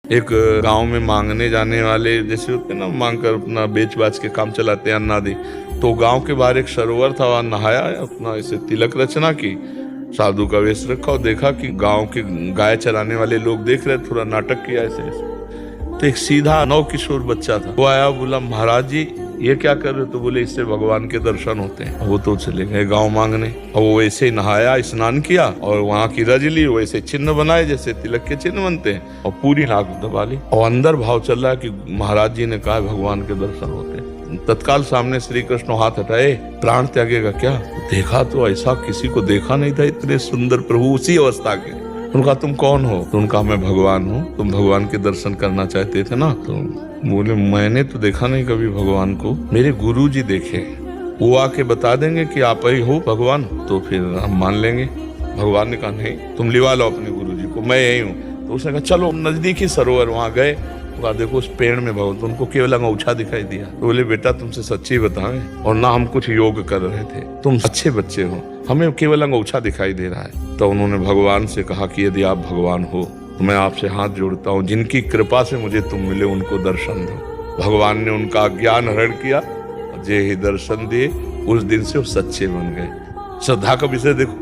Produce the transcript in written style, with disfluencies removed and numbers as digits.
एक गांव में मांगने जाने वाले जैसे होते हैं ना, मांग कर अपना बेच बाच के काम चलाते हैं अन्नादि। तो गांव के बाहर एक सरोवर था, वहां नहाया, अपना ऐसे तिलक रचना की, साधु का वेश रखा और देखा कि गांव के गाय चराने वाले लोग देख रहे, थोड़ा नाटक किया ऐसे ऐसे। तो एक सीधा नौ किशोर बच्चा था, वो आया, बोला महाराज जी ये क्या कर रहे हो? तो बोले इससे भगवान के दर्शन होते हैं। वो तो चले गए गांव मांगने, और वो वैसे ही नहाया, स्नान किया और वहां की रज ली, वैसे चिन्ह बनाए जैसे तिलक के चिन्ह बनते हैं, और पूरी नाक दबा ली। और अंदर भाव चल रहा है कि महाराज जी ने कहा भगवान के दर्शन होते हैं। तत्काल सामने श्री कृष्ण हाथ हटाए, प्राण त्यागेगा क्या? देखा तो ऐसा किसी को देखा नहीं था, इतने सुंदर प्रभु उसी अवस्था के। उनका तुम कौन हो? तो उनका मैं भगवान हूँ। तुम भगवान के दर्शन करना चाहते थे ना? तो बोले मैंने तो देखा नहीं कभी भगवान को, मेरे गुरु जी देखे, वो आके बता देंगे कि आप ही हो भगवान, तो फिर हम मान लेंगे। भगवान ने कहा नहीं, तुम लिवा लो अपने गुरु जी को, मैं यही हूँ। तो उसने कहा चलो नजदीकी सरोवर, वहां गए, तो देखो उस पेड़ में भगवान, तो उनको केवल अंगूछा दिखाई दिया। तो बोले बेटा तुमसे सच्ची बताएं, और ना हम कुछ योग कर रहे थे, तुम अच्छे बच्चे हो, हमें केवल अंगूछा दिखाई दे रहा है। तो उन्होंने भगवान से कहा कि यदि आप भगवान हो तो मैं आपसे हाथ जोड़ता हूँ, जिनकी कृपा से मुझे तुम मिले उनको दर्शन दो। भगवान ने उनका ज्ञान हरण किया, जे ही दर्शन दिए, उस दिन से वो सच्चे बन गए। श्रद्धा का विषय देखो।